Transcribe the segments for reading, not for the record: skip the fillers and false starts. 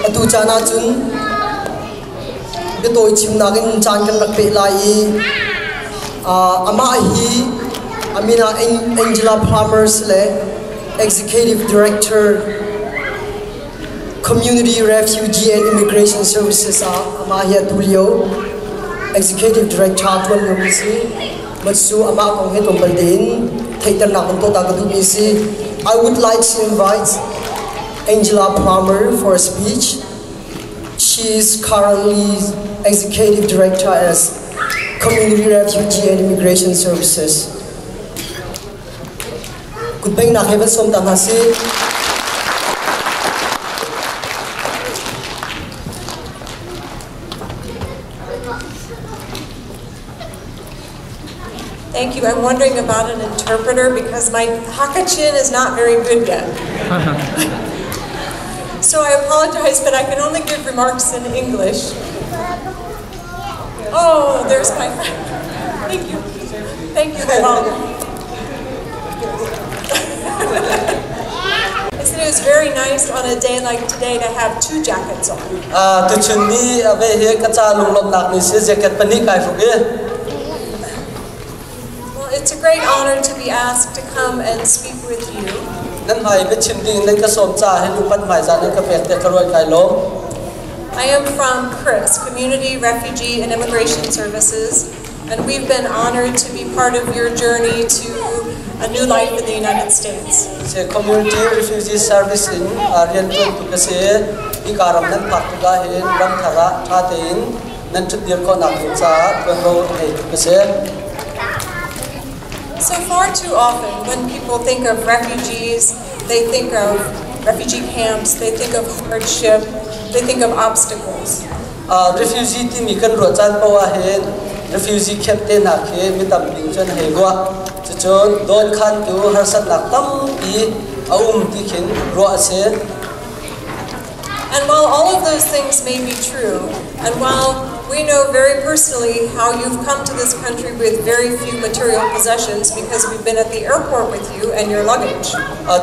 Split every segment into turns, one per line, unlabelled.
atu chana chun bitoi chim nagin chan kan rak pe lai ama hi amina Angela Palmer's le Executive Director Community Refugee and Immigration Services ama hi tulio Executive Director tuan yomisi matsu ama kong he tombaldin thaitan na konto ta kadu misi. I would like to invite Angela Palmer for a speech. She is currently Executive Director as Community Refugee and Immigration Services. Good bang na heaven som tang hasi.
Thank you. I'm wondering about an interpreter because my Hakachin is not very good yet. So I apologize, but I can only give remarks in English. Oh, there's my friend. Thank you. Thank you, Mom. I said it was very nice on a day like today to have 2 jackets on. It's a great honor to be asked to come and speak with you. I am from CRIS, Community Refugee and Immigration Services, and we've been honored to be part of your journey to a new life in the United States.
Community Refugee Service in Arian to Kase, Ikaram and Patugahin, Ramtara, Tatain, Nantudirko Nakusa, Guru Kase.
So far too often, when people think of refugees, they think of refugee camps, they think of hardship, they think of obstacles.
Refugee team ikan rojan pawahin, refugee camp te nakhe mitam dingjon hegwa, chuchon don khan tu harsat naktam I tikin roase.
And while all of those things may be true, and while we know very personally how you've come to this country with very few material possessions because we've been at the airport with you and your luggage. I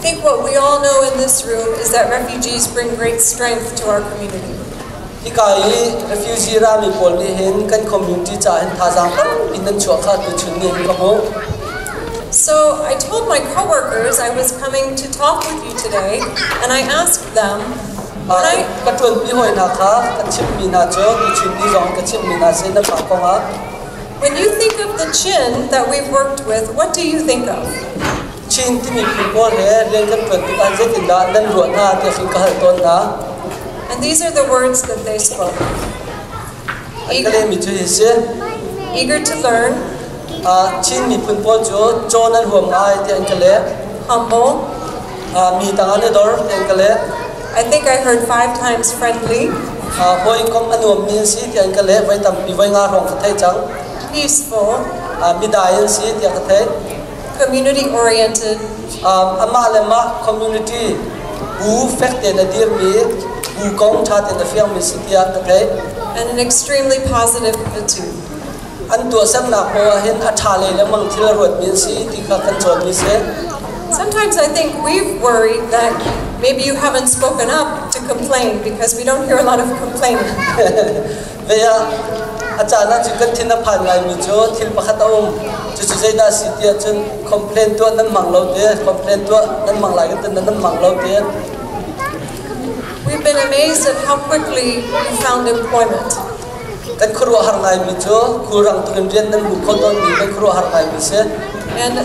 think what we all know in this room is that refugees bring great strength to our community.
Refugee rami polni hen kan community chahen thajang inan chokha tu chunni kamo.
So I told my coworkers I was coming to talk with you today, and I asked them when you think of the chin that we've worked with, what do you think of?
Chin timi people he rengan pratikan zetinda dan ruana te fikah tonna.
And these are the words that they spoke. Eager to learn. Humble. I think I heard 5 times friendly. Peaceful. Community oriented. And an extremely positive attitude. Sometimes I think we've worried that maybe you haven't spoken up to complain because we don't hear a lot of complaining. We've been amazed at how quickly you found employment. And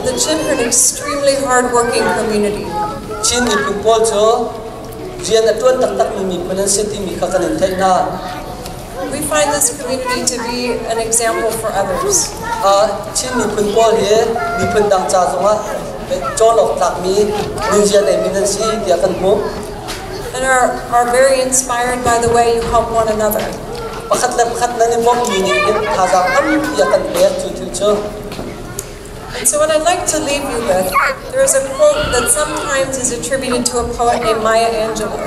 the Chin are an extremely hard-working community. We find this community to be an example for others. And are very inspired by the way you help one another. And so what I'd like to leave you with, there is a quote that sometimes is attributed to a poet named Maya Angelou.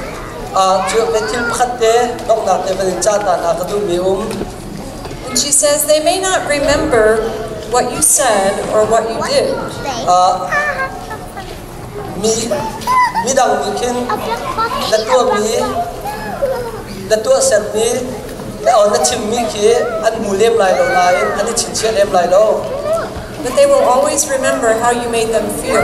And she says they may not remember what you said or what you did. But they will always remember how you made them feel.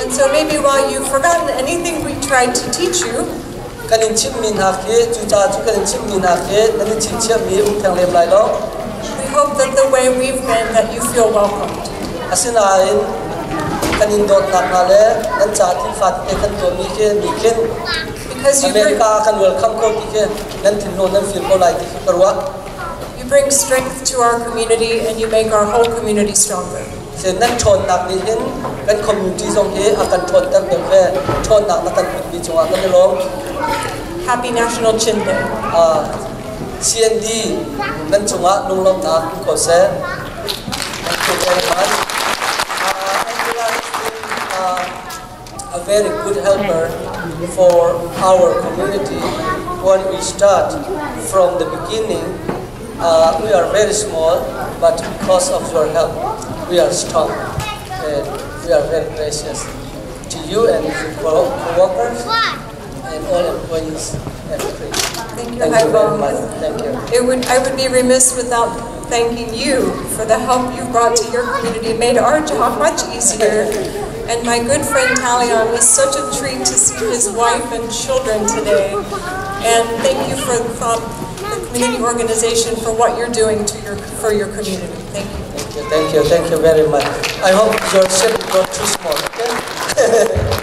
And so maybe while you've forgotten anything we tried to teach you, we hope that the way we've been, that you feel welcomed. Because you bring strength to our community and you make our whole community stronger. Happy National Chin Day.
CND, thank you very much. A very good helper for our community. When we start from the beginning, we are very small, but because of your help, we are strong. And we are very gracious to you and your co-workers and all employees.
Thank you,
Thank you very much. Thank you.
I would be remiss without thanking you for the help you brought to your community. It made our job much easier. And my good friend Talion was such a treat to see his wife and children today. And thank you from the community organization for what you're doing for your community. Thank you.
Thank you very much. I hope your ship got too small. Okay?